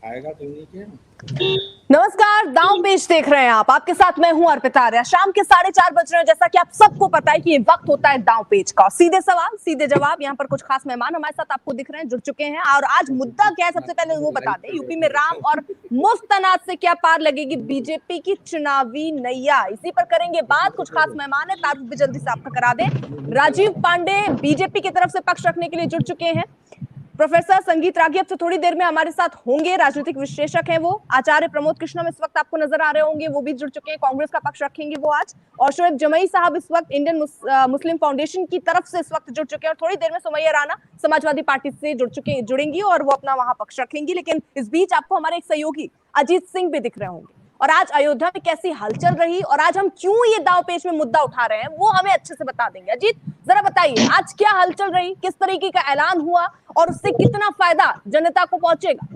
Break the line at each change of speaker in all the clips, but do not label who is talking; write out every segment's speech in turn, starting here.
आएगा तो नहीं क्या?
नमस्कार, दांव पेच देख रहे हैं आप। आपके साथ मैं हूं अर्पिता आर्या। शाम के 4:30 बज रहे हैं। जैसा कि आप सबको पता है कि ये वक्त होता है दांव पेच का। सीधे सवाल सीधे जवाब। यहाँ पर कुछ खास मेहमान हमारे साथ आपको दिख रहे हैं, जुड़ चुके हैं। और आज मुद्दा क्या है सबसे पहले वो बता दें। यूपी में राम और मुफ्त अनाज से क्या पार लगेगी बीजेपी की चुनावी नैया, इसी पर करेंगे बात। कुछ खास मेहमान है, तारुफ भी जल्दी से आपका करा दें। राजीव पांडे बीजेपी की तरफ से पक्ष रखने के लिए जुड़ चुके हैं। प्रोफेसर संगीत रागी अब से थोड़ी देर में हमारे साथ होंगे, राजनीतिक विश्लेषक हैं वो। आचार्य प्रमोद कृष्णम इस वक्त आपको नजर आ रहे होंगे, वो भी जुड़ चुके हैं, कांग्रेस का पक्ष रखेंगे वो आज। और शोएब जमई साहब इस वक्त इंडियन मुस्लिम फाउंडेशन की तरफ से इस वक्त जुड़ चुके हैं। और थोड़ी देर में सुमैया राणा समाजवादी पार्टी से जुड़ेंगी और वो अपना वहां पक्ष रखेंगी। लेकिन इस बीच आपको हमारे एक सहयोगी अजीत सिंह भी दिख रहे होंगे। और आज अयोध्या में कैसी हलचल रही और आज हम क्यों ये दांव पेच में मुद्दा उठा रहे हैं वो हमें अच्छे से बता देंगे। अजीत, जरा बताइए आज क्या हलचल रही, किस तरीके का ऐलान हुआ और उससे कितना फायदा जनता को पहुंचेगा?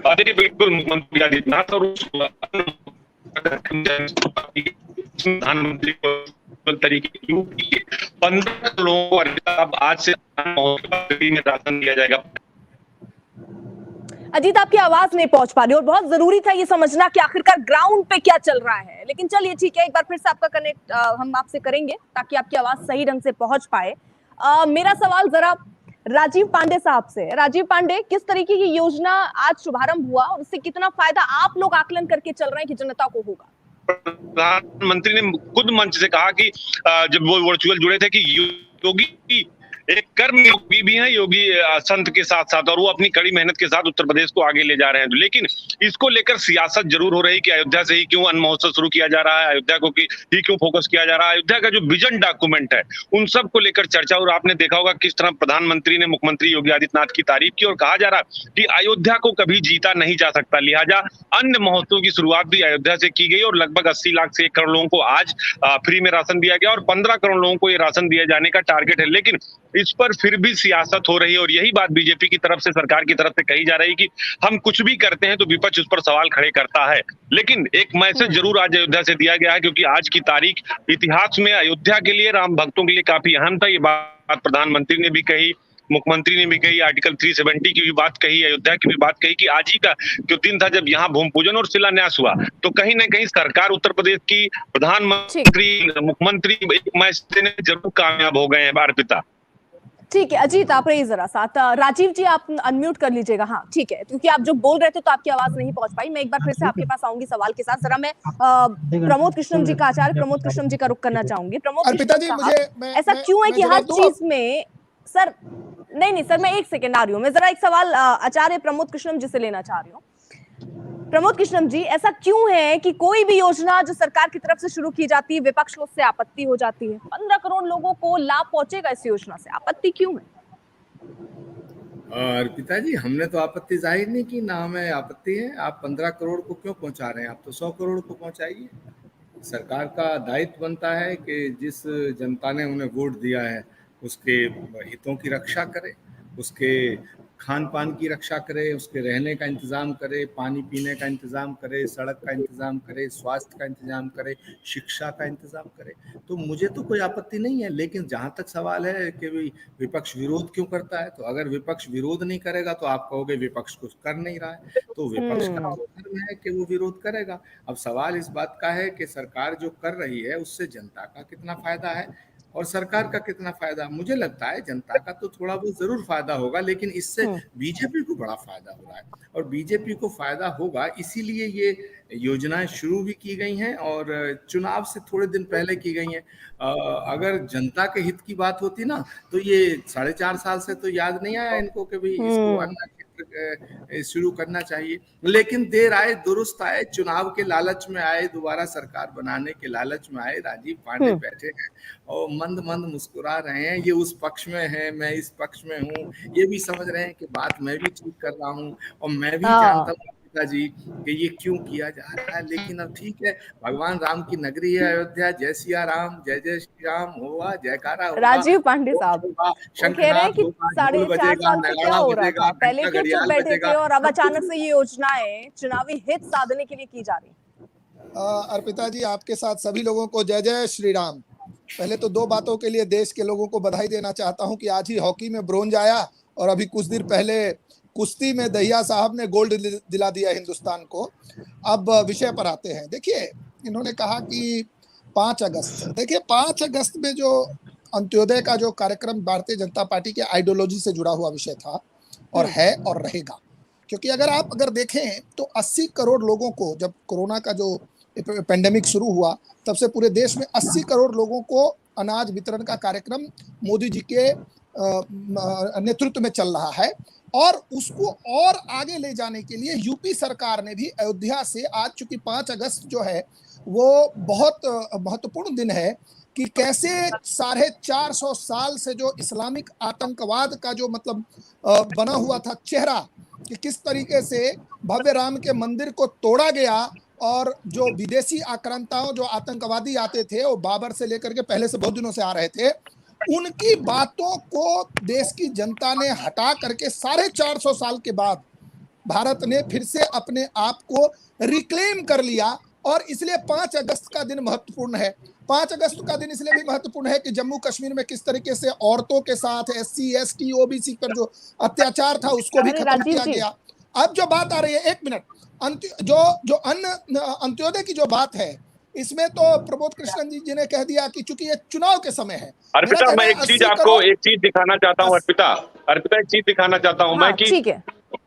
देखिए, बिल्कुल मुख्यमंत्री आदित्यनाथ और प्रधानमंत्री को तरीके यूपी के 15 लोगों को अब आज से में राशन दिया जाएगा।
अजीत, आपकी आवाज नहीं पहुंच पा रही और बहुत जरूरी था ये समझना कि आखिरकार ग्राउंड पे क्या चल रहा है। लेकिन चलिए ठीक है, एक बार फिर से आपका कनेक्ट हम आपसे करेंगे ताकि आपकी आवाज सही ढंग से पहुंच पाए। मेरा सवाल जरा राजीव पांडे साहब से। राजीव पांडे, किस तरीके की योजना आज शुभारंभ हुआ और उससे कितना फायदा आप लोग आकलन करके चल रहे हैं कि जनता को होगा?
प्रधानमंत्री ने खुद मंच से कहा कि जब वो वर्चुअल जुड़े थे कि योगी एक कर्म योगी भी है, योगी संत के साथ साथ, और वो अपनी कड़ी मेहनत के साथ उत्तर प्रदेश को आगे ले जा रहे हैं। लेकिन इसको लेकर सियासत जरूर हो रही कि अयोध्या से ही क्यों अन्न महोत्सव शुरू किया जा रहा है, अयोध्या को ही क्यों फोकस किया जा रहा है, अयोध्या का जो विजन डॉक्यूमेंट है उन सब को लेकर चर्चा। और आपने देखा होगा किस तरह प्रधानमंत्री ने मुख्यमंत्री योगी आदित्यनाथ की तारीफ की और कहा जा रहा कि अयोध्या को कभी जीता नहीं जा सकता, लिहाजा अन्न महोत्सव की शुरुआत भी अयोध्या से की गई और लगभग 80 लाख से 1 करोड़ लोगों को आज फ्री में राशन दिया गया और 15 करोड़ लोगों को ये राशन दिए जाने का टारगेट है। लेकिन इस पर फिर भी सियासत हो रही है और यही बात बीजेपी की तरफ से, सरकार की तरफ से कही जा रही है कि हम कुछ भी करते हैं तो विपक्ष उस पर सवाल खड़े करता है। लेकिन एक मैसेज जरूर आज अयोध्या से दिया गया है, क्योंकि आज की तारीख इतिहास में अयोध्या के लिए, राम भक्तों के लिए काफी अहम था। ये बात प्रधानमंत्री ने भी कही, मुख्यमंत्री ने भी कही, आर्टिकल 370 की भी बात कही, अयोध्या की भी बात कही कि आज ही का जो दिन था जब यहाँ भूमि पूजन और शिलान्यास हुआ, तो कहीं ना कहीं सरकार उत्तर प्रदेश की, प्रधानमंत्री, मुख्यमंत्री एक मैसेज देने जरूर कामयाब हो गए हैं। अर्पिता,
ठीक है। अजीत, आप रहिए जरा साथ। राजीव जी, आप अनम्यूट कर लीजिएगा। हाँ ठीक है, क्योंकि आप जो बोल रहे थे तो आपकी आवाज नहीं पहुंच पाई। मैं एक बार फिर से आपके पास आऊंगी सवाल के साथ। जरा मैं प्रमोद कृष्णम जी का, आचार्य प्रमोद कृष्णम जी का रुख करना चाहूंगी। प्रमोद कृष्णम, ऐसा क्यों है कि हर चीज में सर नहीं सर, मैं एक सेकेंड आ रही हूँ। मैं जरा एक सवाल आचार्य प्रमोद कृष्णम जी से लेना चाह रही हूँ। प्रमोद कृष्णम जी, ऐसा क्यों है कि कोई भी योजना जो सरकार की तरफ से शुरू की जाती है विपक्ष को उससे आपत्ति हो जाती है? 15 करोड़ लोगों को लाभ पहुंचेगा इस योजना से, आपत्ति क्यों है?
अर्पिता जी, हमने तो आपत्ति जाहिर नहीं की, ना हमें आपत्ति है। आप 15 करोड़ को क्यों पहुंचा रहे हैं? आप तो 100 करोड़ को पहुंचाइए। सरकार का दायित्व बनता है कि जिस जनता ने उन्हें वोट दिया है उसके हितों की रक्षा करे, उसके खान पान की रक्षा करे, उसके रहने का इंतज़ाम करे, पानी पीने का इंतज़ाम करे, सड़क का इंतज़ाम करे, स्वास्थ्य का इंतज़ाम करे, शिक्षा का इंतज़ाम करे। तो मुझे तो कोई आपत्ति नहीं है। लेकिन जहाँ तक सवाल है कि विपक्ष विरोध क्यों करता है, तो अगर विपक्ष विरोध नहीं करेगा तो आप कहोगे विपक्ष कुछ कर नहीं रहा है, तो विपक्ष का धर्म है कि वो विरोध करेगा। अब सवाल इस बात का है कि सरकार जो कर रही है उससे जनता का कितना फायदा है और सरकार का कितना फायदा। मुझे लगता है जनता का तो थोड़ा बहुत जरूर फायदा होगा, लेकिन इससे बीजेपी को बड़ा फायदा हो रहा है और बीजेपी को फायदा होगा इसीलिए ये योजनाएं शुरू भी की गई हैं और चुनाव से थोड़े दिन पहले की गई हैं। अगर जनता के हित की बात होती ना तो ये 4.5 साल से तो याद नहीं आया इनको कि भाई इसको अन्न क्षेत्र शुरू करना चाहिए। लेकिन देर आए दुरुस्त आए, चुनाव के लालच में आए, दोबारा सरकार बनाने के लालच में आए। राजीव पांडे बैठे हैं और मंद मंद मुस्कुरा रहे हैं। ये उस पक्ष में है, मैं इस पक्ष में हूँ, ये भी समझ रहे हैं कि बात मैं भी ठीक कर रहा हूँ और मैं भी जानता हूँ जी कि ये क्यों किया जा रहा है। लेकिन अब ठीक है, भगवान राम की नगरी है अयोध्या। जय सिया राम, जय जय श्री राम होगा, जयकारा होगा।
राजीव पांडे साहब कह रहे हैं कि 4.5 साल से क्या हो रहा था, पहले क्यों चुप बैठे थे और अब अचानक से ये योजनाएं चुनावी हित साधने के लिए की जा रही?
अर्पिता जी, आपके साथ सभी लोगों को जय जय श्री राम। पहले तो 2 बातों के लिए देश के लोगों को बधाई देना चाहता हूं कि आज ही हॉकी में ब्रोंज आया और अभी कुछ देर पहले कुश्ती में दहिया साहब ने गोल्ड दिला दिया हिंदुस्तान को। अब विषय पर आते हैं। देखिए, इन्होंने कहा कि 5 अगस्त, देखिए 5 अगस्त में जो अंत्योदय का जो कार्यक्रम भारतीय जनता पार्टी के आइडियोलॉजी से जुड़ा हुआ विषय था और है और रहेगा, क्योंकि अगर देखें तो 80 करोड़ लोगों को, जब कोरोना का जो पेंडेमिक शुरू हुआ तब से पूरे देश में 80 करोड़ लोगों को अनाज वितरण का कार्यक्रम मोदी जी के नेतृत्व में चल रहा है। और उसको और आगे ले जाने के लिए यूपी सरकार ने भी अयोध्या से, आज चूंकि 5 अगस्त जो है वो बहुत महत्वपूर्ण दिन है कि कैसे 450 साल से जो इस्लामिक आतंकवाद का जो मतलब बना हुआ था चेहरा, कि किस तरीके से भव्य राम के मंदिर को तोड़ा गया और जो विदेशी आक्रांताओं, जो आतंकवादी आते थे, वो बाबर से लेकर के पहले से बहुत दिनों से आ रहे थे, उनकी बातों को देश की जनता ने हटा करके 450 साल के बाद भारत ने फिर से अपने आप को रिक्लेम कर लिया। और इसलिए 5 अगस्त का दिन महत्वपूर्ण है। 5 अगस्त का दिन इसलिए भी महत्वपूर्ण है कि जम्मू कश्मीर में किस तरीके से औरतों के साथ SC ST OBC पर जो अत्याचार था उसको भी खत्म किया गया। अब जो बात आ रही है, 1 मिनट, जो अंत्योदय की जो बात है, इसमें तो प्रबोध कृष्णन जी ने कह दिया कि चूंकि ये चुनाव के समय है।
अर्पिता, मैं एक चीज दिखाना चाहता हूँ। अर्पिता, एक चीज दिखाना चाहता हूँ मैं कि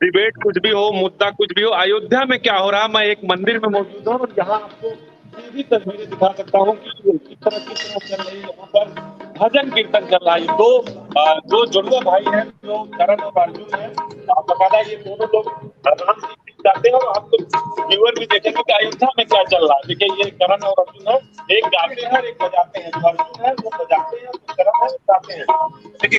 डिबेट कुछ भी हो, मुद्दा कुछ भी हो, अयोध्या में क्या हो रहा है, मैं एक मंदिर में मौजूद हूँ और यहाँ आपको सीधी तस्वीरें दिखा सकता हूँ कि किस तरह चल रही है। यहाँ पर भजन कीर्तन चल रहा है। दो जुड़वा भाई हैं, जो करण और अर्जुन है, आप बकायदा ये दोनों लोग जाते हैं और आप लोग व्यूअर भी देखेंगे कि अयोध्या में क्या चल रहा है। देखिए, ये करण और अर्जुन है, एक गाते हैं एक बजाते हैं। जो अर्जुन है वो बजाते हैं, जो करण है वो गाते हैं। देखिए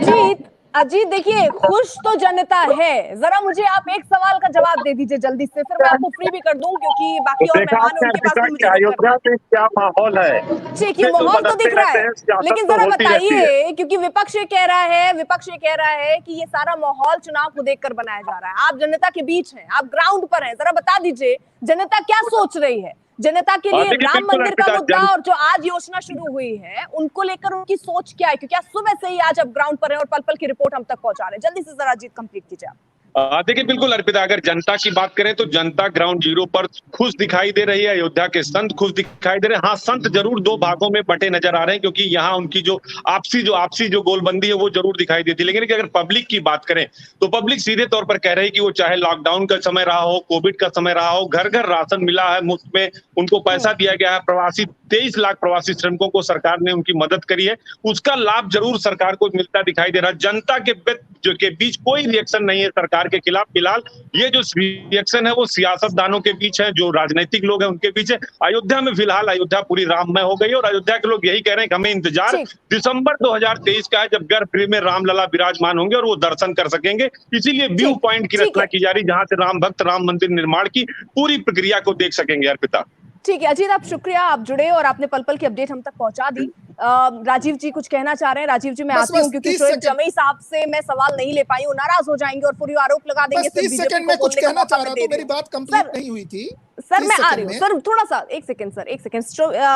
ठीक, अजीत देखिए, खुश तो जनता है। जरा मुझे आप एक सवाल का जवाब दे दीजिए जल्दी से, फिर मैं आपको फ्री भी कर दूं क्योंकि बाकी और मेहमान उनके पास भी मुझे
अयोध्या में क्या माहौल है।
ठीक है, माहौल तो दिख रहा है, लेकिन जरा बताइए, क्योंकि विपक्ष ये कह रहा है कि ये सारा माहौल चुनाव को देखकर बनाया जा रहा है। आप जनता के बीच हैं, आप ग्राउंड पर हैं, जरा बता दीजिए जनता क्या सोच रही है। जनता के लिए राम मंदिर का मुद्दा और जो आज योजना शुरू हुई है उनको लेकर उनकी सोच क्या है, क्योंकि आज सुबह से ही आज अब ग्राउंड पर है और पल पल की रिपोर्ट हम तक पहुंचा रहे हैं। जल्दी से जरा जीत कंप्लीट कीजिए आप।
देखिए, बिल्कुल अर्पिता, अगर जनता की बात करें तो जनता ग्राउंड जीरो पर खुश दिखाई दे रही है। अयोध्या के संत खुश दिखाई दे रहे हैं। हाँ, संत जरूर 2 भागों में बटे नजर आ रहे हैं, क्योंकि यहाँ उनकी जो आपसी जो गोलबंदी है वो जरूर दिखाई देती है। लेकिन अगर पब्लिक की बात करें तो पब्लिक सीधे तौर पर कह रही है कि वो चाहे लॉकडाउन का समय रहा हो, कोविड का समय रहा हो, घर घर राशन मिला है मुफ्त में, उनको पैसा दिया गया है। 23 लाख प्रवासी श्रमिकों को सरकार ने उनकी मदद करी है, उसका लाभ जरूर सरकार को मिलता दिखाई दे रहा है। जनता के बीच कोई रिएक्शन नहीं है सरकार के खिलाफ। फिलहाल ये जो रिएक्शन है वो सियासतदानों के बीच है, जो राजनीतिक लोग हैं उनके बीच है। अयोध्या में फिलहाल अयोध्या पूरी राममय हो गई है और अयोध्या के लोग यही कह रहे हैं कि हमें इंतजार दिसंबर 2023 का है, जब गर्भगृह में रामलला विराजमान होंगे और वो दर्शन कर सकेंगे। इसीलिए व्यू पॉइंट की रचना की जा रही, जहां से राम भक्त राम मंदिर निर्माण की पूरी प्रक्रिया को देख सकेंगे। अर्पिता,
ठीक है अजीत, आप शुक्रिया, आप जुड़े और आपने पल पल की अपडेट हम तक पहुंचा दी। राजीव जी कुछ कहना चाह रहे हैं। राजीव जी, मैं आती हूँ क्योंकि शोएब जमई साहब से मैं सवाल नहीं ले पाई हूँ, नाराज हो जाएंगे और पूरी आरोप लगा देंगे।
30 सेकंड में कुछ कहना चाह रहा था, मेरी बात कंप्लीट नहीं हुई थी।
सर मैं आ रही हूँ सर, थोड़ा सा एक सेकंड।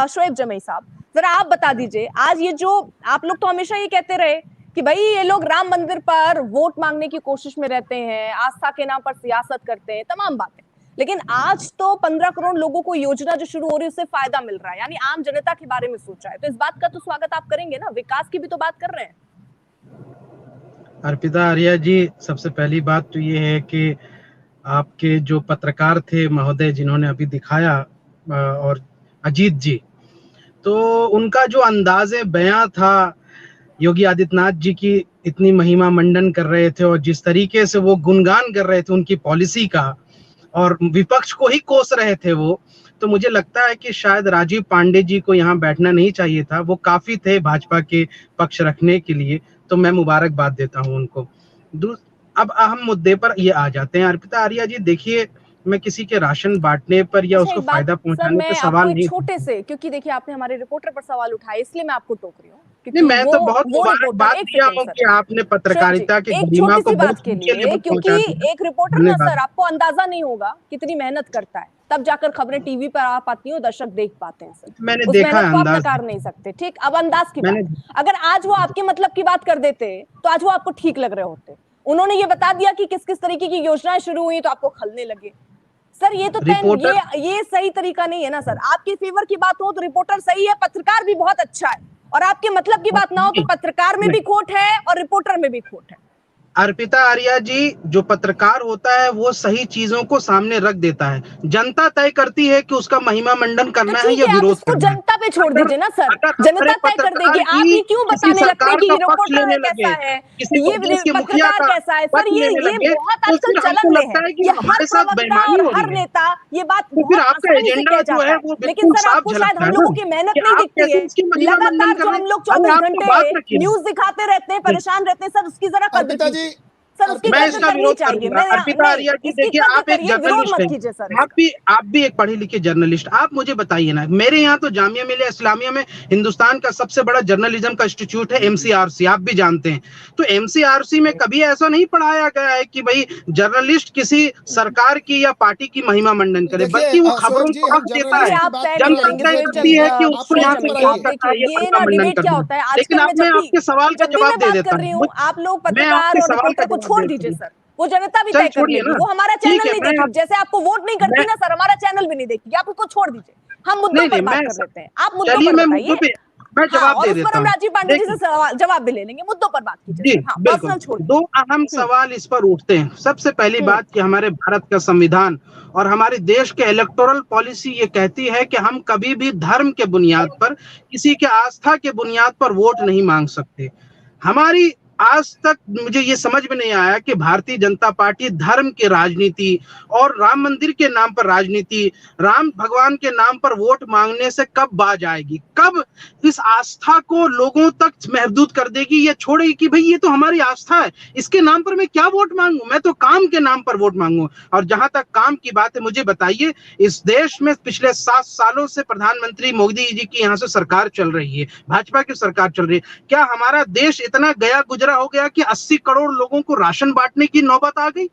शोएब जमई साहब, जरा आप बता दीजिए, आज ये जो आप लोग तो हमेशा ये कहते रहे कि भाई ये लोग राम मंदिर पर वोट मांगने की कोशिश में रहते हैं, आस्था के नाम पर सियासत करते हैं, तमाम बातें, लेकिन आज तो 15 करोड़ लोगों को योजना जो शुरू हो रही है उससे फायदा मिल रहा है, यानी आम जनता के बारे में सोचा है, तो इस बात का तो स्वागत आप करेंगे ना, विकास की भी तो बात कर रहे हैं।
अर्पिता आर्या जी, सबसे पहली बात तो ये है कि आपके जो पत्रकार थे महोदय जिन्होंने अभी दिखाया और अजीत जी, तो उनका जो अंदाज़े बयां था योगी आदित्यनाथ जी की इतनी महिमा मंडन कर रहे थे और जिस तरीके से वो गुणगान कर रहे थे उनकी पॉलिसी का और विपक्ष को ही कोस रहे थे वो, तो मुझे लगता है कि शायद राजीव पांडे जी को यहाँ बैठना नहीं चाहिए था। वो काफी थे भाजपा के पक्ष रखने के लिए, तो मैं मुबारकबाद देता हूँ उनको। अब अहम मुद्दे पर ये आ जाते हैं। अर्पिता आर्या जी, देखिए, मैं किसी के राशन बांटने पर या उसको फायदा पहुंचाने पर सवाल नहीं,
छोटे से, क्योंकि देखिए आपने हमारे रिपोर्टर पर सवाल उठाया इसलिए मैं आपको टोक रही हूँ।
नहीं, मैं तो बहुत मुबारकबाद दिया हूँ कि आपने पत्रकारिता की गरिमा को
बात के लिए, क्योंकि एक रिपोर्टर ना सर, आपको अंदाजा नहीं होगा कितनी मेहनत करता है, तब जाकर खबरें टीवी पर आ पाती हैं, दर्शक देख पाते हैं सर।
मैंने देखा है,
अंदाज नकार नहीं सकते। ठीक, अब अंदाज की बात, अगर आज वो आपके मतलब की बात कर देते तो आज वो आपको ठीक लग रहे होते। उन्होंने ये बता दिया कि किस किस तरीके की योजनाएं शुरू हुई तो आपको खलने लगे। सर ये तो ये सही तरीका नहीं है ना सर। आपके फेवर की बात हो तो रिपोर्टर सही है, पत्रकार भी बहुत अच्छा है, और आपके मतलब की बात ना हो तो पत्रकार में भी खोट है और रिपोर्टर में भी खोट है।
अर्पिता आर्या जी, जो पत्रकार होता है वो सही चीजों को सामने रख देता है, जनता तय करती है कि उसका महिमा मंडन करना है या विरोध करना है।
जनता पे छोड़ दीजिए ना सर, जनता तय कर देगी। आप ये क्यों बताने लगते हैं कि रिपोर्टर कैसा है, ये पत्रकार कैसा है? सर ये बहुत आजकल चलन में है, ये हर प्रवक्ता और हर नेता ये बात
फिर आपका एजेंडा जो है वो
लेकिन सर आपको शायद हम लोगों की मेहनत नहीं दिखती है। लगातार जो हम लोग 24 घंटे न्यूज दिखाते रहते हैं, परेशान रहते हैं सर, उसकी जरा कदर सर, उसकी
मैं इसका विरोध करूंगा। अर्पिता आर्या जी, देखिए, आप एक जर्नलिस्ट हैं, आप भी एक पढ़े लिखे जर्नलिस्ट, आप मुझे बताइए ना, मेरे यहाँ तो जामिया मिलिया इस्लामिया में हिंदुस्तान का सबसे बड़ा जर्नलिज्म का इंस्टीट्यूट है एमसीआरसी, आप भी जानते हैं। तो एमसीआरसी में कभी ऐसा नहीं पढ़ाया गया है कि भाई जर्नलिस्ट किसी सरकार की या पार्टी की महिमा मंडन करे, बल्कि वो खबरों को हक देता है, जनता तय करती है कि उसको यहाँ से विरोध करना है या महिमा मंडन करना है। लेकिन अब मैं आपके सवाल का जवाब दे देता हूँ,
आप लोग पत्रकार और रिपोर्टर को छोड़ दीजिए सर, वो जनता भी तय कर लेगी, वो हमारा चैनल नहीं देखेगी। जैसे आपको वोट नहीं करती ना सर, हमारा चैनल भी नहीं देखेगी, आप उसको छोड़ दीजिए, हम मुद्दों पर बात कर लेते हैं। आप मुद्दों पर बताइए,
मैं जवाब दे देता हूं।
राजीव पांडे जी से जवाब भी ले लेंगे, मुद्दों पर बात कीजिए। हाँ, पर्सनल छोड़।
दो अहम सवाल इस पर उठते हैं। सबसे पहली बात कि हमारे भारत का संविधान और हमारे देश के इलेक्टोरल पॉलिसी ये कहती है कि हम कभी भी धर्म के बुनियाद पर, किसी के आस्था के बुनियाद पर वोट नहीं मांग सकते। हमारी आज तक मुझे ये समझ में नहीं आया कि भारतीय जनता पार्टी धर्म की राजनीति और राम मंदिर के नाम पर राजनीति, राम भगवान के नाम पर वोट मांगने से कब बाज आएगी, कब इस आस्था को लोगों तक महदूद कर देगी, ये छोड़ेगी कि भाई ये तो हमारी आस्था है, इसके नाम पर मैं क्या वोट मांगू, मैं तो काम के नाम पर वोट मांगू। और जहां तक काम की बात है, मुझे बताइए, इस देश में पिछले 7 सालों से प्रधानमंत्री मोदी जी की यहाँ से सरकार चल रही है, भाजपा की सरकार चल रही है। क्या हमारा देश इतना गया हो गया कि 80 करोड़ लोगों को राशन बांटने की नौबत आ गई?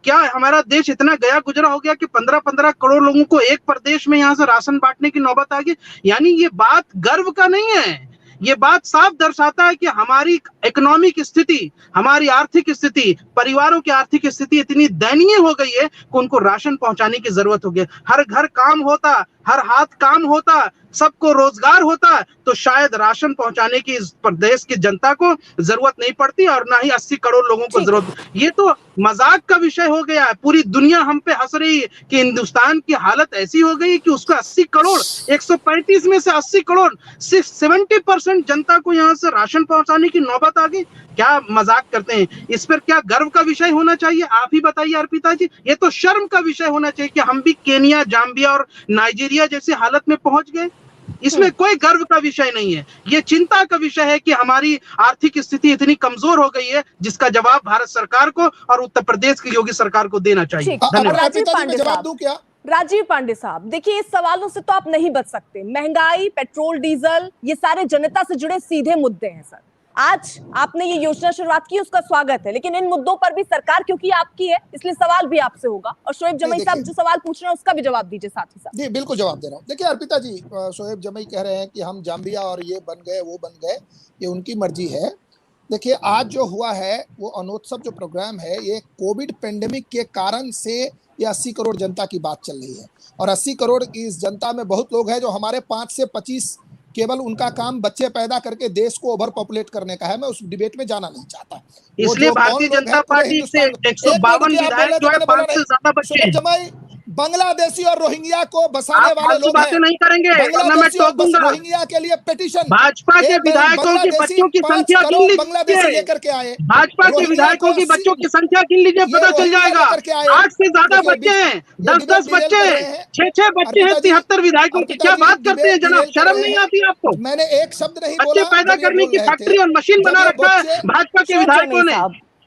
क्या हमारा देश इतना गया गुजरा हो गया कि 15-15 करोड़ लोगों को एक प्रदेश में यहां से राशन बांटने की नौबत आ गई? यानी ये बात गर्व का नहीं है, ये बात साफ दर्शाता है कि हमारी इकोनॉमिक स्थिति, हमारी आर्थिक स्थिति, परिवारों की आर्थिक स्थिति इतनी दयनीय हो गई है कि उनको राशन पहुंचाने की जरूरत हो गई। हर घर काम होता, हर हाथ काम होता, सबको रोजगार होता, तो शायद राशन पहुंचाने की इस प्रदेश की जनता को जरूरत नहीं पड़ती और ना ही 80 करोड़ लोगों को जरूरत। ये तो मजाक का विषय हो गया है। पूरी दुनिया हम पे हंस रही है कि हिंदुस्तान की हालत ऐसी हो गई कि उसको 80 करोड़, 135 में से 80 करोड़, 70% जनता को यहाँ से राशन पहुंचाने की नौबत आ गई। क्या मजाक करते हैं? इस पर क्या गर्व का विषय होना चाहिए? आप ही बताइए अर्पिता जी। ये तो शर्म का विषय होना चाहिए कि हम भी केनिया, जाम्बिया और नाइजीरिया जैसी हालत में पहुंच गए। इसमें कोई गर्व का विषय नहीं है, ये चिंता का विषय है कि हमारी आर्थिक स्थिति इतनी कमजोर हो गई है, जिसका जवाब भारत सरकार को और उत्तर प्रदेश की योगी सरकार को देना चाहिए।
राजीव पांडे साहब, देखिए, इस सवालों से तो आप नहीं बच सकते। महंगाई, पेट्रोल, डीजल, ये सारे जनता से जुड़े सीधे मुद्दे हैं सर। आज आपने ये योजना शुरुआत की, उसका स्वागत है, लेकिन इन मुद्दों पर भी सरकार क्योंकि आपकी है, इसलिए सवाल भी आपसे होगा। और शोएब जमई साहब जो सवाल पूछ रहे हैं उसका भी जवाब दीजिए साथ ही साथ।
जी बिल्कुल जवाब दे रहा हूँ। देखिए अर्पिता जी, शोएब जमई कह रहे हैं कि हम जाम्बिया और ये बन गए, वो बन गए, ये उनकी मर्जी है। देखिए, आज जो हुआ है वो अनोत्सव जो प्रोग्राम है, ये कोविड पेंडेमिक के कारण से ये 80 करोड़ जनता की बात चल रही है। और 80 करोड़ की इस जनता में बहुत लोग हैं जो हमारे 5 से 25, केवल उनका काम बच्चे पैदा करके देश को ओवर पॉपुलेट करने का है। मैं उस डिबेट में जाना नहीं चाहता,
इसलिए भारतीय जनता पार्टी से 152 विधायक जो है 5 से ज्यादा बच्चे।
बांग्लादेशी और रोहिंग्या को बसाने
आप
वाले
फालतू
लोग
बातें
हैं।
नहीं करेंगे, वरना मैं
बांग्लादेशी और
टोक दूंगा।
रोहिंग्या के लिए पिटीशन
भाजपा के विधायकों की बच्चों की संख्या गिन
बांग्लादेशी
लीजिए,
लेकर के आए,
भाजपा के विधायकों की बच्चों की संख्या गिन लीजिए, पता चल जाएगा। 8 से ज्यादा बच्चे हैं, 10-10 बच्चे हैं, 6-6 बच्चे हैं 73 विधायकों की। क्या बात करते हैं जनाब, शर्म नहीं आती आपको?
मैंने एक शब्द नहीं
बच्चे
बोला,
पैदा करने की फैक्ट्री और मशीन बना रखा है भाजपा के विधायकों ने।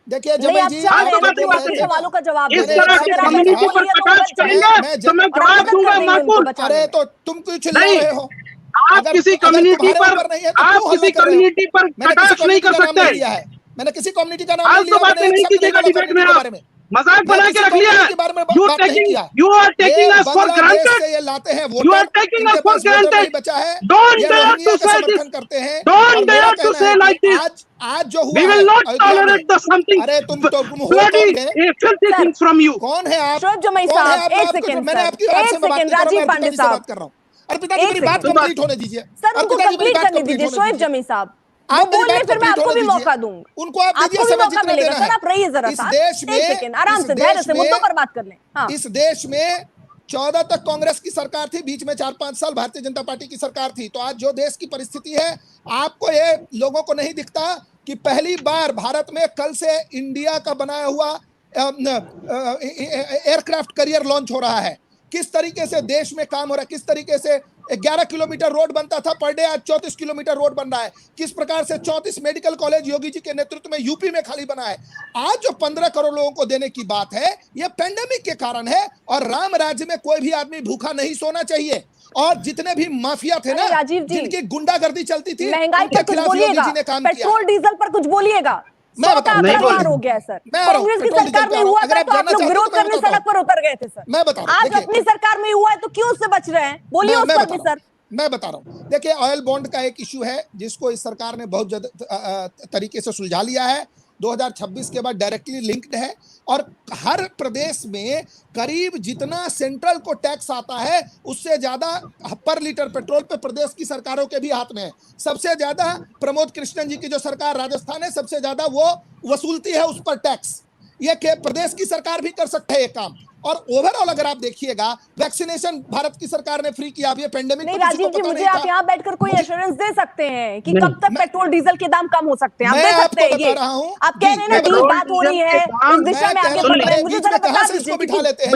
देखिए
नहीं, आप चाह रहे हैं कि वो आपके सवालों का जवाब दे
इस
दें।
तरह के
अगर आप
कम्युनिटी
ऐसा
पर
बोलिए तो
कटाक्ष
गलत है।
करेंगे तो मैं जवाब दूंगा माकूल।
अरे तो तुम क्यों चिल्ला
नहीं,
रहे हो?
आप किसी कम्युनिटी पर कटाक्ष नहीं कर सकते।
मैंने किसी कम्युनिटी का नाम नहीं
फालतू बातें नहीं कीजिएगा डिबेट में। आप मजाक बना के रख लिया है। You are taking us for granted.
ये लाते हैं
You are taking us for granted. Don't dare to say this.
करते हैं।
Don't dare to say like this.
आज जो हुआ
We will not tolerate the something
अरे तुम
bloody filthy things from you.
कौन है आप?
शोएब जमाई
कौन है
साहब,
आप?
एक सेकंड
मैंने
सर,
आपकी बात
एक
से बात
सेकंड,
नहीं कर रहा,
राजीव
मैं
पांडे
अर्पिता जी से
साहब।
बात कर रहा हूँ। अर्पिता जी मेरी बात
सेकंड।
कंप्लीट होने दीजिए।
सर उनको
अर्पिता जी मेरी
कंप्लीट
बात
करने
कंप्लीट
दीजिए।
होने
शोएब
दीजिए।
जमी साहब
आप
वो
मेरी
बोलने,
बात
फिर मैं
कंप्लीट
आपको
होने
भी
दीजिए।
मौका दूंगा।
उनको आप दीजिए
आपको भी
समय
मौका
जितना
मिलेगा।
देना
सर
है।
आप रहिए जरा
इस
सा,
देश
एक
में
सेकंड आराम
इस
से धैर्य
देश
से मुद्दों पर बात कर लें। हाँ।
इस देश में 14 तक कांग्रेस की सरकार थी, बीच में 4-5 साल भारतीय जनता पार्टी की सरकार थी। तो आज जो देश की परिस्थिति है, आपको ये लोगों को नहीं दिखता कि पहली बार भारत में कल से इंडिया का बनाया हुआ एयरक्राफ्ट कैरियर लॉन्च हो रहा है। किस तरीके से देश में काम हो रहा है, किस तरीके से 11 किलोमीटर रोड बनता था पर डे, आज 34 किलोमीटर रोड बन रहा है। किस प्रकार से 34 मेडिकल कॉलेज योगी जी के नेतृत्व में यूपी में खाली बना है। आज जो 15 करोड़ लोगों को देने की बात है, यह पेंडेमिक के कारण है। और राम राज्य में कोई भी आदमी भूखा नहीं सोना चाहिए। और जितने भी माफिया थे ना,
राजीव जी,
जिनकी गुंडागर्दी चलती थी,
महंगाई
उनके
पर कुछ
खिलाफ
बोलिएगा,
योगी जी ने काम किया।
पेट्रोल डीजल पर कुछ बोलिएगा।
मैं बताऊं,
नहीं बोल
हो गया सर।
मैं आ रहा हूं,
कांग्रेस की
पेट्रोल
सरकार
डीजल
में
पे
हुआ
अगर
था
आप
तो आप
जानना
लोग
चाहते
विरोध
हो तो मैं
करने
बताता
सड़क पर उतर गए थे सर।
मैं बता रहा हूं,
आज
देखिए।
अपनी सरकार में हुआ है तो क्यों उससे बच रहे हैं? बोलिए उस पर भी सर।
मैं बता रहा हूं, देखिए ऑयल बॉन्ड का एक इशू है जिसको इस सरकार ने बहुत तरीके से सुलझा लिया है। 2026 के बाद डायरेक्टली लिंक्ड है। और हर प्रदेश में करीब जितना सेंट्रल को टैक्स आता है, उससे ज्यादा पर लीटर पेट्रोल पे प्रदेश की सरकारों के भी हाथ में है। सबसे ज्यादा प्रमोद कृष्णन जी की जो सरकार राजस्थान है, सबसे ज्यादा वो वसूलती है उस पर टैक्स। ये प्रदेश की सरकार भी कर सकते हैं ये काम। और ओवरऑल अगर आप देखिएगा, वैक्सीनेशन भारत की सरकार ने फ्री किया। अब ये पेंडेमिक
नहीं राजीव जी, मुझे आप यहाँ बैठकर कोई एश्योरेंस दे सकते हैं कि कब तक पेट्रोल डीजल के दाम कम हो सकते हैं? आप दे सकते हैं ये? आप कह रहे हैं ना डील बात हो रही है, इस दिशा में आगे बढ़ रहे हैं। मुझे जरा बता दीजिए।
बिठा लेते हैं।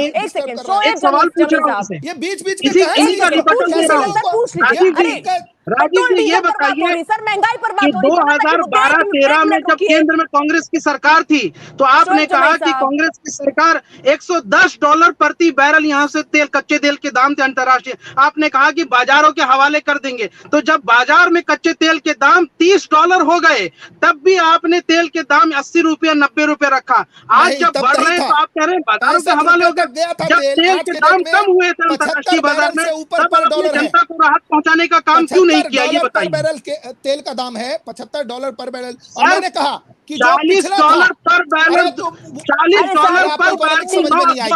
एक सेकंड, शोएब
सवाल पूछ
जमी
रहा हूं
साहब,
ये बीच-बीच
इसी
में
इन्हीं का रिपोर्ट दे रहा हूं।
पूछ
राजीव
लीजिए।
जी,
अरे
राजीव जी ये बताइए
सर, महंगाई पर
कि
बात हो रही है।
2012-13 में जब केंद्र में कांग्रेस की सरकार थी, तो आपने कहा कि कांग्रेस की सरकार $110 प्रति बैरल यहाँ से तेल, कच्चे तेल के दाम थे अंतरराष्ट्रीय, आपने कहा कि बाजारों के हवाले कर देंगे। तो जब बाजार में कच्चे तेल के दाम $30 हो गए, तब भी आपने तेल के दाम 80 रुपये 90 रुपये रखा। आज जब बढ़ रहे हैं तो आप कह रहे हैं बाजारों के हवाले हो गए। जब तेल के दाम कम हुए थे अंतरराष्ट्रीय बाजार में, तब आपने जनता को राहत पहुंचाने का काम क्यों नहीं किया, ये बताइए।
बैरल के तेल का दाम है $75 पर बैरल। और मैंने कहा कि
$40 पर बैरल, $40 पर बैरल
समझ में नहीं आई।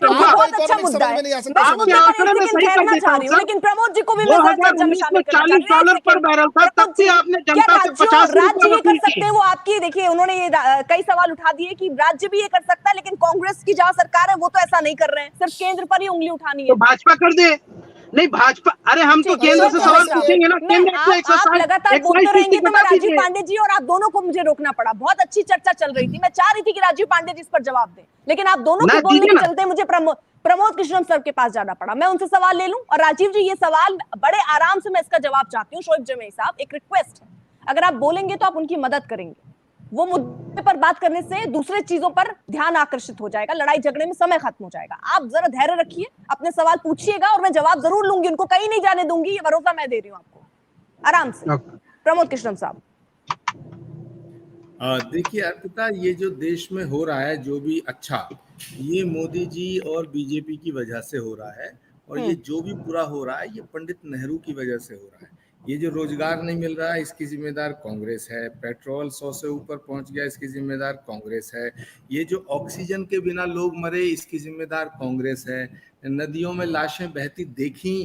बहुत अच्छा मुद्दा है।
आपके आंकड़े में सही कर देता हूं,
लेकिन प्रमोद जी को भी
$2019 में $40 पर बैरल था, तब भी आपने जनता से 50
राज्य ये
रुपये
कर सकते हैं। वो आपकी देखिए, उन्होंने ये कई सवाल उठा दिए कि राज्य भी ये कर सकता है, लेकिन कांग्रेस की जहां सरकार है वो तो ऐसा नहीं कर रहे हैं, सिर्फ केंद्र पर ही उंगली उठानी है।
तो भाजपा कर दे। नहीं भाजपा, अरे हम तो केंद्र से सवाल पूछेंगे ना। केंद्र से
आप लगातार बोलते रहेंगे तो मैं राजीव पांडे जी और आप दोनों को मुझे रोकना पड़ा। बहुत अच्छी चर्चा चल रही थी, मैं चाह रही थी कि राजीव पांडे जी इस पर जवाब दें, लेकिन आप दोनों के बोलने के चलते मुझे प्रमोद कृष्णन सर के पास जाना पड़ा। मैं उनसे सवाल ले लूं। और राजीव जी, ये सवाल बड़े आराम से मैं इसका जवाब चाहती हूँ। शोएब जमी साहब, एक रिक्वेस्ट है, अगर आप बोलेंगे तो आप उनकी मदद करेंगे। वो मुद्दे पर बात करने से दूसरे चीजों पर ध्यान आकर्षित हो जाएगा, लड़ाई झगड़े में समय खत्म हो जाएगा। आप जरा धैर्य रखिए, अपने सवाल पूछिएगा और मैं जवाब जरूर लूंगी, उनको कहीं नहीं जाने दूंगी, ये भरोसा मैं दे रही हूँ आपको। आराम से। प्रमोद कृष्णन साहब।
देखिए अर्पिता, ये जो देश में हो रहा है जो भी अच्छा, ये मोदी जी और बीजेपी की वजह से हो रहा है। और ये जो भी बुरा हो रहा है, ये पंडित नेहरू की वजह से हो रहा है। ये जो रोजगार नहीं मिल रहा है, इसकी जिम्मेदार कांग्रेस है। पेट्रोल 100 से ऊपर पहुंच गया, इसकी जिम्मेदार कांग्रेस है। ये जो ऑक्सीजन के बिना लोग मरे, इसकी जिम्मेदार कांग्रेस है। नदियों में लाशें बहती देखी,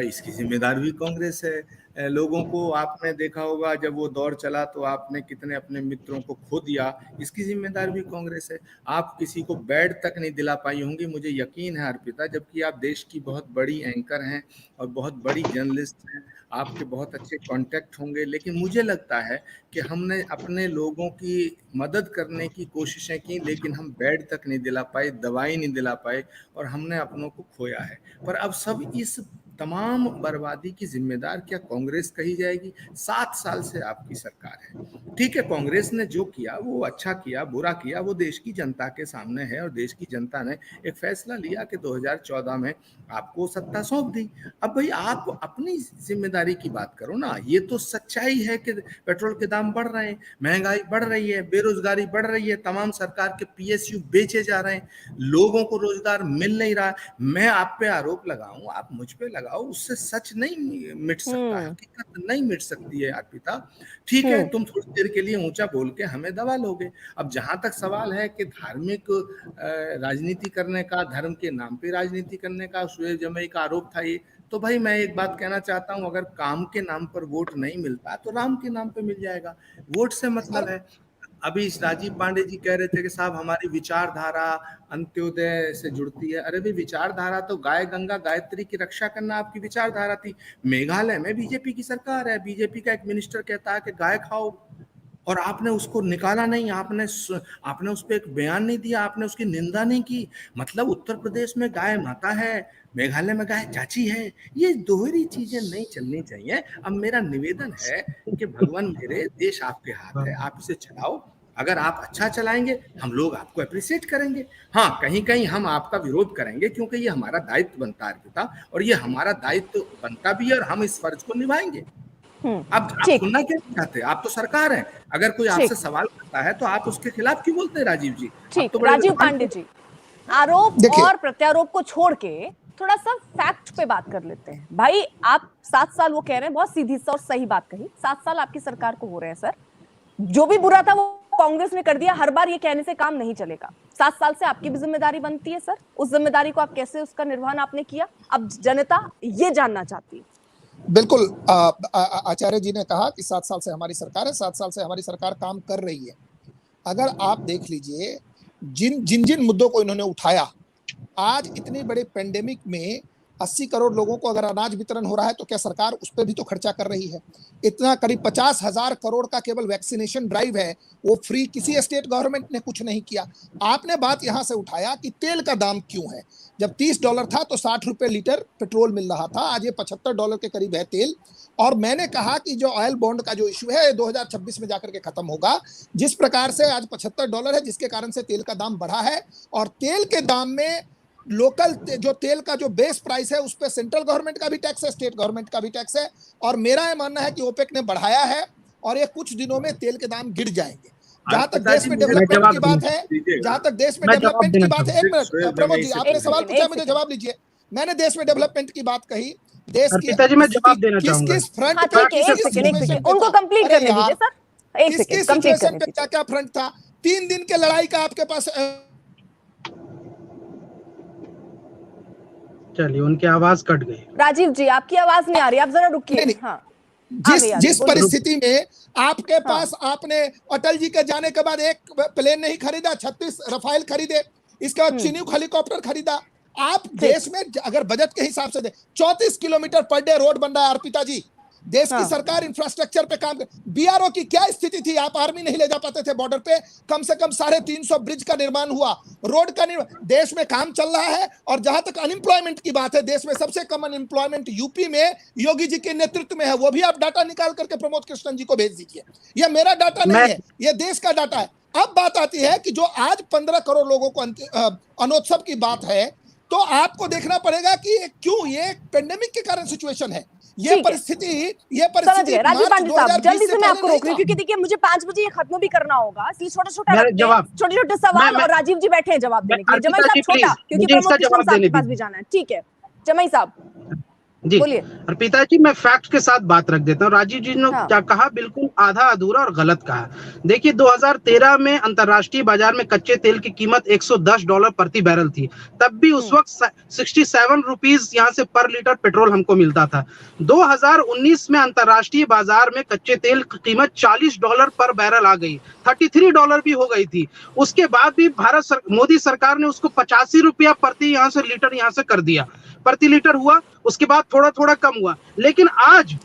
इसकी जिम्मेदार भी कांग्रेस है। लोगों को आपने देखा होगा जब वो दौर चला तो आपने कितने अपने मित्रों को खो दिया, इसकी जिम्मेदार भी कांग्रेस है। आप किसी को बेड तक नहीं दिला पाई होंगी, मुझे यकीन है अर्पिता, जबकि आप देश की बहुत बड़ी एंकर हैं और बहुत बड़ी जर्नलिस्ट हैं, आपके बहुत अच्छे कांटेक्ट होंगे, लेकिन मुझे लगता है कि हमने अपने लोगों की मदद करने की कोशिशें की, लेकिन हम बेड तक नहीं दिला पाए, दवाई नहीं दिला पाए और हमने अपनों को खोया है। पर अब सब इस तमाम बर्बादी की जिम्मेदार क्या कांग्रेस कही जाएगी? 7 साल से आपकी सरकार है। ठीक है, कांग्रेस ने जो किया वो अच्छा किया, बुरा किया वो देश की जनता के सामने है और देश की जनता ने एक फैसला लिया कि 2014 में आपको सत्ता सौंप दी। अब भाई आप अपनी जिम्मेदारी की बात करो ना। ये तो सच्चाई है कि पेट्रोल के दाम बढ़ रहे हैं, महंगाई बढ़ रही है, बेरोजगारी बढ़ रही है, तमाम सरकार के PSU बेचे जा रहे हैं, लोगों को रोजगार मिल नहीं रहा। मैं आप पे आरोप लगाऊं, आप मुझ पे लगाओ, उससे सच नहीं मिट सकता, हकीकत नहीं मिट सकती है अर्पिता। ठीक है, तुम थोड़ी देर के लिए ऊंचा बोल के हमें दबा लोगे। अब जहां तक सवाल है कि धार्मिक राजनीति करने का, धर्म के नाम पे राजनीति करने का सुएज जमई का आरोप था ये, तो भाई मैं एक बात कहना चाहता हूं, अगर काम के नाम पर वोट नहीं मिलता तो राम के नाम पे मिल जाएगा। वोट से मतलब है। अभी राजीव पांडे जी कह रहे थे कि साहब हमारी विचारधारा अंत्योदय से जुड़ती है। अरे भाई, विचारधारा तो गाय गंगा गायत्री की रक्षा करना आपकी विचारधारा थी। मेघालय में बीजेपी की सरकार है, बीजेपी का एक मिनिस्टर कहता है कि गाय खाओ, और आपने उसको निकाला नहीं, आपने उस पर एक बयान नहीं दिया, आपने उसकी निंदा नहीं की। मतलब उत्तर प्रदेश में गाय माता है, मेघालय में गाय चाची है। ये दोहरी चीजें नहीं चलनी चाहिए। अब मेरा निवेदन है कि भगवान मेरे, देश आपके हाथ है, आप इसे चलाओ। अगर आप अच्छा चलाएंगे हम लोग आपको अप्रिशिएट करेंगे। हाँ, कहीं कहीं हम आपका विरोध करेंगे क्योंकि ये हमारा दायित्व बनता है अर्पिता, और ये हमारा दायित्व बनता भी है और हम इस फर्ज को निभाएंगे। अब आप सुनना क्यों चाहते हैं? आप तो सरकार है, अगर कोई आपसे सवाल करता है तो आप उसके खिलाफ क्यों बोलते हैं राजीव जी?
ठीक,
तो
राजीव पांडे जी, आरोप और प्रत्यारोप को छोड़ के थोड़ा सा फैक्ट पे बात कर लेते हैं। भाई आप 7 साल, वो कह रहे हैं, बहुत सीधी और सही बात कही, 7 साल आपकी सरकार को हो रहे हैं सर। जो भी बुरा था वो कांग्रेस ने कर दिया, हर बार ये कहने से काम नहीं चलेगा। 7 साल से आपकी भी जिम्मेदारी बनती है सर, उस जिम्मेदारी को आप कैसे, उसका निर्वहन आपने किया, अब जनता ये जानना चाहती है।
बिल्कुल, आचार्य जी ने कहा कि 7 साल से हमारी सरकार है, 7 साल से हमारी सरकार काम कर रही है। अगर आप देख लीजिए जिन जिन मुद्दों को इन्होंने उठाया, आज इतनी बड़े पेंडेमिक में 80 करोड़ लोगों को अगर अनाज वितरण हो रहा है तो क्या सरकार उस पर भी तो खर्चा कर रही है? इतना करीब 50,000 करोड़ का केवल वैक्सीनेशन ड्राइव है, वो फ्री किसी स्टेट गवर्नमेंट ने कुछ नहीं किया। आपने बात यहां से उठाया कि तेल का दाम क्यों है। जब $30 था तो 60 रुपए लीटर पेट्रोल मिल रहा था, आज ये $75 के करीब है तेल। और मैंने कहा कि जो ऑयल बॉन्ड का जो इशू है 2026 में जाकर के खत्म होगा। जिस प्रकार से आज $75 है, जिसके कारण से तेल का दाम बढ़ा है, और तेल के दाम में लोकल जो तेल का जो बेस प्राइस है उस पर सेंट्रल गवर्नमेंट का भी टैक्स है, स्टेट गवर्नमेंट का भी टैक्स है। और मेरा ये मानना है कि ओपेक ने बढ़ाया है और ये कुछ दिनों में तेल के दाम गिर जाएंगे। जहां तक देश में डेवलपमेंट की बात है, जहां तक देश में डेवलपमेंट की बात है, एक मिनट प्रमोद जी, आपने सवाल पूछा, मुझे जवाब लीजिए। मैंने देश में डेवलपमेंट की बात कही, देश की किस फ्रंट पे,
उनको कंप्लीट करने दीजिए सर, एक सेकंड,
किस सिचुएशन पे क्या क्या फ्रंट था। 3 दिन के लड़ाई का आपके पास,
चलिए उनकी आवाज कट गई।
राजीव जी आपकी आवाज नहीं आ रही, आप जरा रुकिए। हाँ,
जिस परिस्थिति में आपके पास, आपने अटल जी के जाने के बाद एक प्लेन नहीं खरीदा, 36 रफाल खरीदे, इसके बाद चीनूक हेलीकॉप्टर खरीदा। आप देश में अगर बजट के हिसाब से 34 किलोमीटर पर डे रोड बन रहा है अर्पिता जी। देश की सरकार इंफ्रास्ट्रक्चर पे काम कर। बीआरओ की क्या स्थिति थी, आप आर्मी नहीं ले जा पाते थे बॉर्डर पे, कम से कम 350 ब्रिज का निर्माण हुआ, रोड का निर्माण, देश में काम चल रहा है। और जहां तक अनएम्प्लॉयमेंट की बात है, देश में सबसे कम अनएम्प्लॉयमेंट यूपी में योगी जी के नेतृत्व में है। वो भी आप डाटा निकाल करके प्रमोद कृष्णन जी को भेज दीजिए, यह मेरा डाटा नहीं है, यह देश का डाटा है। अब बात आती है कि जो आज 15 करोड़ लोगों को अनोत्सव की बात है, तो आपको देखना पड़ेगा कि क्यों ये पेंडेमिक के कारण सिचुएशन है। ये परिस्थिति
राजीव पांडे साहब, जल्दी से मैं आपको रोक रही हूँ क्योंकि देखिए मुझे 5 बजे ये खत्म भी करना होगा, इसलिए छोटे-छोटे सवाल, और राजीव जी बैठे हैं जवाब देने के लिए। जमाई साहब छोटा, क्योंकि प्रमोद कृष्णन साहब के पास भी जाना है। ठीक है जमाई साहब।
जी।
बोलिए।
और पिताजी मैं फैक्ट के साथ बात रख देता हूँ। राजीव जी ने
हाँ।
क्या कहा बिल्कुल आधा अधूरा और गलत कहा। देखिए 2013 में अंतरराष्ट्रीय बाजार में कच्चे तेल की कीमत $110 प्रति बैरल थी। तब भी उस वक्त 67 रुपीज यहाँ से पर लीटर पेट्रोल हमको मिलता था। 2019 में अंतरराष्ट्रीय बाजार में कच्चे तेल की कीमत $40 पर बैरल आ गई, $33 भी हो गई थी। उसके बाद भी मोदी सरकार ने उसको 85 रुपया प्रति यहाँ से लीटर यहाँ से कर दिया, प्रति लीटर हुआ। उसके बाद थोड़ा थोड़ा कम हुआ, लेकिन आज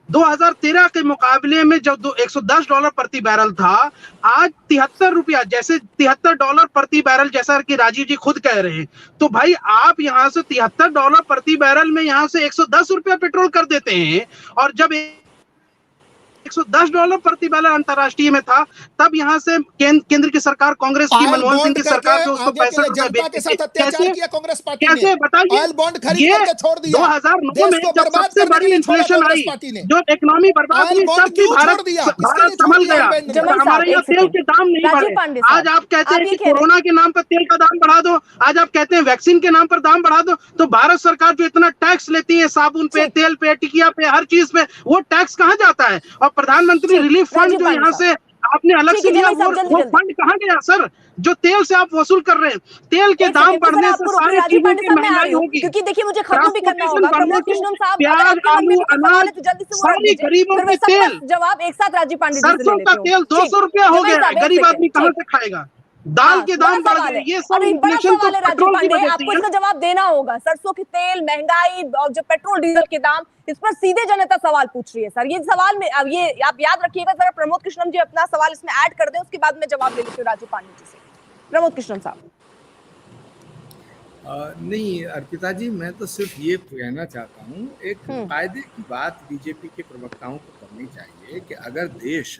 2013 के मुकाबले में जब $110 प्रति बैरल था, आज 73 रुपया, जैसे $73 प्रति बैरल, जैसा कि राजीव जी खुद कह रहे हैं। तो भाई आप यहाँ से $73 प्रति बैरल में यहाँ से 110 रुपया पेट्रोल कर देते हैं, और जब $110 प्रति बैरल अंतरराष्ट्रीय में था, तब यहाँ से केंद्र की सरकार, कांग्रेस की, मनमोहन सिंह की सरकार जो उसको 65 रुपया
के साथ अत्याचार किया कांग्रेस पार्टी ने।
कैसे बताइए?
ऑयल बॉन्ड खरीद करके छोड़ दिया।
2009 में जब सबसे बड़ी इन्फ्लेशन आई, जो इकोनॉमी बर्बाद हुई, तब भी भारत संभल गया। हमारे यहाँ तेल के दाम नहीं बढ़े। आज आप कहते हैं कि कोरोना के नाम पर तेल का दाम बढ़ा दो, आज आप कहते हैं वैक्सीन के नाम पर दाम बढ़ा दो। तो भारत सरकार जो इतना टैक्स लेती है साबुन पे, तेल पे, टिकिया पे, हर चीज पे, वो टैक्स कहाँ जाता है? और प्रधानमंत्री रिलीफ फंड जो यहाँ से आपने अलग से लिया, वो फंड कहाँ गया सर? जो तेल से आप वसूल कर रहे हैं, तेल के दाम बढ़ने से सारी चीजों की महंगाई होगी।
क्योंकि देखिए मुझे खत्म भी करना होगा। प्रमोद कृष्णन साहब,
प्याज, आलू, अनाज, सारी गरीबों के तेल,
जवाब एक साथ राजीव पांडे जी से
सरसों का तेल 200 रुपया हो गया है। गरीब आदमी कहाँ से खाएगा? दाल के दाम बढ़ गए। ये सब इन्फ्लेशन तो पेट्रोल की वजह से।
आपको इसका जवाब देना होगा। सरसों के तेल, महंगाई और जो पेट्रोल डीजल के दाम, इस पर सीधे जनता सवाल पूछ रही है सर। ये सवाल में अब ये आप याद रखिएगा। जरा प्रमोद कृष्णन जी अपना सवाल इसमें ऐड कर दें, उसके बाद मैं जवाब ले लेती हूँ राजीव पांडे जी से। प्रमोद कृष्णन साहब।
नहीं अर्पिता जी, मैं तो सिर्फ ये कहना चाहता हूँ, एक कायदे की बात बीजेपी के प्रवक्ताओं को करनी चाहिए कि अगर देश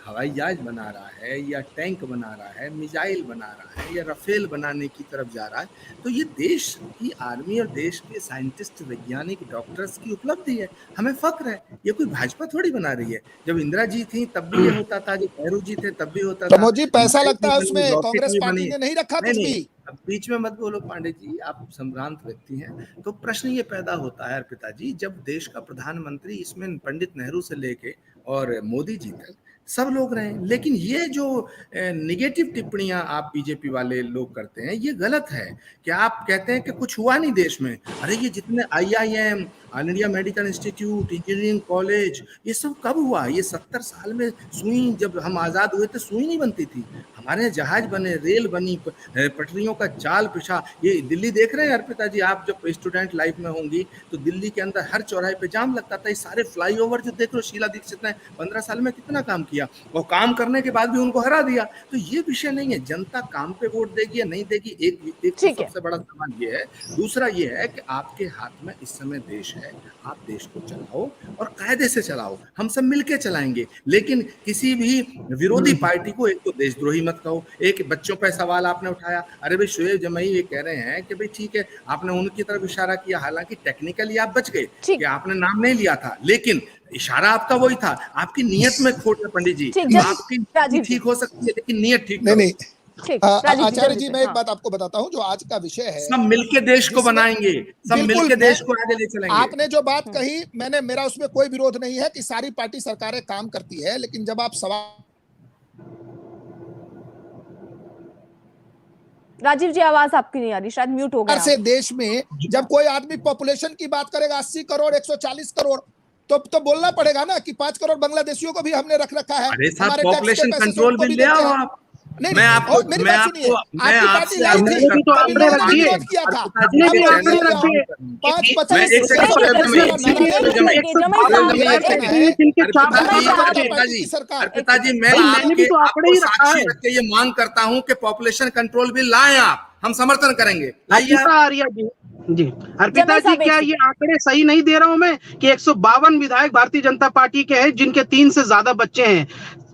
हवाई जहाज बना रहा है या टैंक बना रहा है, मिसाइल बना रहा है या राफेल बनाने की तरफ जा रहा है, तो ये देश की आर्मी और देश के साइंटिस्ट, वैज्ञानिक, डॉक्टर्स की उपलब्धि है। हमें फख्र है। ये कोई भाजपा थोड़ी बना रही है। जब इंदिरा जी थी तब भी ये होता था, जब नेहरू जी थे तब भी होता था।
प्रमोद जी, पैसा लगता है उसमें, कांग्रेस पार्टी ने नहीं रखा कुछ भी।
अब बीच में मत बोलो पांडे जी, आप संभ्रांत व्यक्ति हैं। तो प्रश्न ये पैदा होता है अर्पिता जी, जब देश का प्रधानमंत्री, इसमें पंडित नेहरू से लेके और मोदी जी तक सब लोग रहे, लेकिन ये जो निगेटिव टिप्पणियां आप बीजेपी वाले लोग करते हैं, ये गलत है। कि आप कहते हैं कि कुछ हुआ नहीं देश में। अरे ये जितने IIM, all India medical institute, engineering college, ये सब कब हुआ? ये 70 साल में सुई, जब हम आज़ाद हुए थे सुई नहीं बनती थी। हमारे जहाज बने, रेल बनी, पटरियों का जाल बिछा। ये दिल्ली देख रहे हैं अर्पिता जी, आप जब स्टूडेंट लाइफ में होंगी तो दिल्ली के अंदर हर चौराहे पे जाम लगता था। ये सारे फ्लाईओवर जो देख लो, शीला दीक्षित ने 15 साल में कितना काम किया, और काम करने के बाद भी उनको हरा दिया। तो ये विषय नहीं है जनता काम पे वोट देगी या नहीं देगी। एक सबसे बड़ा सवाल ये है। दूसरा ये है कि आपके हाथ में इस समय देश है, आप देश को चलाओ और कायदे से चलाओ। हम सब मिलके चलाएंगे, लेकिन किसी भी विरोधी पार्टी को एक तो देशद्रोही मत कहो। एक बच्चों पर सवाल आपने उठाया, अरे भाई शोएब जमाई ये कह रहे हैं कि भाई ठीक है, आपने उनकी तरफ इशारा किया, हालांकि टेक्निकली आप बच गए कि आपने नाम नहीं लिया था, लेकिन इशारा आपका वही था। आपकी नीयत में खोट है पंडित जी। आपकी ठीक हो सकती है लेकिन नीयत ठीक नहीं।
आचार्य जी, मैं एक बात आपको बताता हूं, जो आज का विषय है,
सब मिलके देश को बनाएंगे, सब मिलके देश को आगे ले चलेंगे।
आपने जो बात कही, मेरा उसमें कोई विरोध नहीं है कि सारी पार्टी सरकारें काम करती है, लेकिन जब आप सवाल,
राजीव जी आवाज आपकी नहीं आ रही, शायद म्यूट हो गया।
से देश में जब कोई आदमी पॉपुलेशन की बात करेगा 80 करोड़ 140 करोड़, तो बोलना पड़ेगा ना कि 5 करोड़ बांग्लादेशियों को भी हमने रख रखा है।
अरे साहब, पॉपुलेशन कंट्रोल बिल ले आओ आप।
नहीं, मैं आपको मेरी बात सुनिए, आपकी पार्टी लाई थी, विरोध किया था।
अर्पिता जी, मैं आपको साक्षी रख के ये मांग करता हूँ कि पॉपुलेशन कंट्रोल बिल लाएं आप, हम समर्थन करेंगे।
जी अर्पिता जी, क्या ये आंकड़े सही नहीं दे रहा हूं मैं कि 152 विधायक भारतीय जनता पार्टी के हैं जिनके 3 से ज्यादा बच्चे हैं,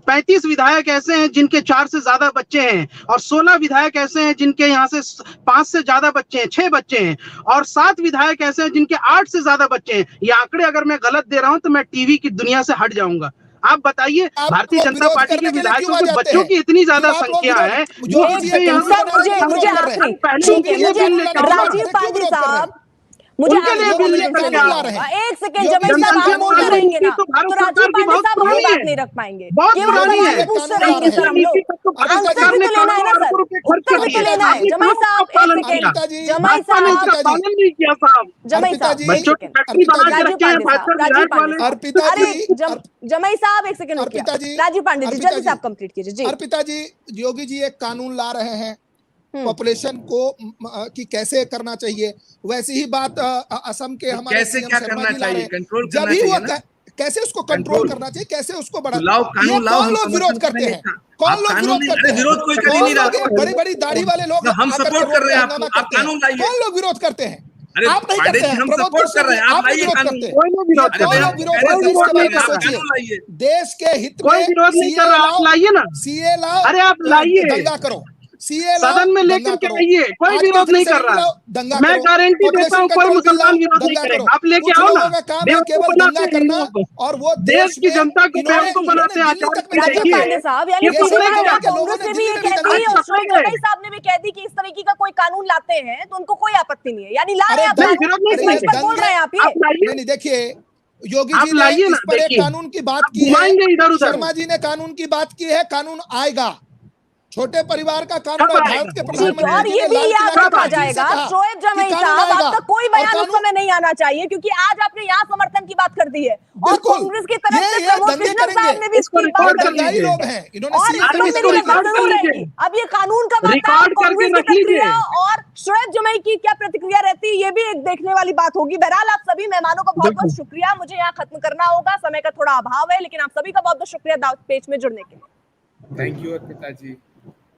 35 विधायक ऐसे हैं जिनके 4 से ज्यादा बच्चे हैं, और 16 विधायक ऐसे हैं जिनके यहाँ से 5 से ज्यादा बच्चे हैं, 6 बच्चे हैं, और 7 विधायक ऐसे हैं जिनके 8 से ज्यादा बच्चे हैं। ये आंकड़े अगर मैं गलत दे रहा हूं तो मैं टीवी की दुनिया से हट जाऊंगा। आप बताइए, भारतीय जनता पार्टी के विधायकों के बच्चों की इतनी ज्यादा संख्या है,
मुझे
उनके लिए भी लेकर के आ रहे हैं।
एक सेकंड जमाई साहब आप बोलते रहेंगे ना तो राजीव पांडे साहब हम बात नहीं रख पाएंगे।
बहुत
केवल
पुरानी है।
सवाल पूछते रहेंगे सर हम लोग, आंसर भी तो लेना है ना सर, उत्तर भी तो लेना है। जमाई साहब एक सेकंड, जमाई साहब
पालन नहीं किया साहब।
जमाई साहब
बच्चों की टट्टी बना के रखे हैं भाजपा विधायक वाले।
अर्पिता
अरे
जी,
जमाई साहब एक सेकंड
अर्पिता जी,
राजीव पांडे जी
अर्पिता
जल्दी से आप
जी,
कंप्लीट कीजिए जी।
अर्पिता जी, योगी जी एक कानून ला रहे हैं पॉपुलेशन को कि कैसे करना चाहिए, वैसी ही बात असम के हमारे
कैसे क्या करना चाहिए, कंट्रोल
जब
करना
ही
चाहिए
वो
ना,
कैसे उसको कंट्रोल करना चाहिए, कैसे उसको बढ़ा,
लाओ कानून लाओ,
कौन लोग विरोध करते हैं, कौन लोग विरोध करते हैं,
विरोध कोई कर ही नहीं रहा,
बड़ी बड़ी दाढ़ी वाले लोग
हम सपोर्ट कर रहे हैं आपको, आप कानून लाइए।
कौन लोग विरोध करते हैं?
अरे
आप नहीं
पांडे
करते
जी
हैं,
हम
प्रमोद
सपोर्ट कर रहे हैं, आप लाइए कानून।
कोई नहीं विरोध कर रहा है, कोई विरोध नहीं कर रहा है,
कानून लाइए,
देश के हित
कोई
में
विरोध नहीं कर रहा, आप लाइए ना,
सीए लाओ,
अरे आप लाइए,
दंगा करो, सीए
सदन में लेकर के आइए, कोई विरोध नहीं कर रहा है। मैं गारंटी देता हूँ कोई मुसलमान विरोध नहीं करेगा, आप लेके आओ ना,
केवल दंगा करना और वो
देश की जनता को बेवकूफ बनाते आचार
राजीव पांडे साहब यानी कांग्रेस ने भी ये कह दी और जमाई साहब ने भी कह दी कि इस तरीके का कोई कानून लाते हैं तो उनको कोई आपत्ति नहीं है, यानी ला रहे हैं
विरोध नहीं
बोल रहे हैं आप ये।
नहीं देखिए, योगी जी ने इस पर एक कानून की बात की है, शर्मा जी ने कानून की बात की है, कानून आएगा, छोटे परिवार का कानून है, भारत के प्रधानमंत्री
और ये भी याद रखा जाएगा शोएब जमाई साहब आपका कोई बयान उस समय नहीं आना चाहिए क्योंकि आज आपने यहाँ समर्थन की बात कर दी है और कांग्रेस की तरफ से प्रमोद कृष्ण साहब ने भी इसकी बात कर दी
लोग हैं,
और मेरी बात जरूर रहेगी। अब ये कानून का बात है, कांग्रेस की प्रतिक्रिया और शोएब जमाई की क्या प्रतिक्रिया रहती है ये भी एक देखने वाली बात होगी। बहरहाल आप सभी मेहमानों का बहुत बहुत शुक्रिया, मुझे यहाँ खत्म करना होगा, समय का थोड़ा अभाव है, लेकिन आप सभी का बहुत बहुत शुक्रिया दाव पेच में जुड़ने के लिए।
Thank you Arpita ji.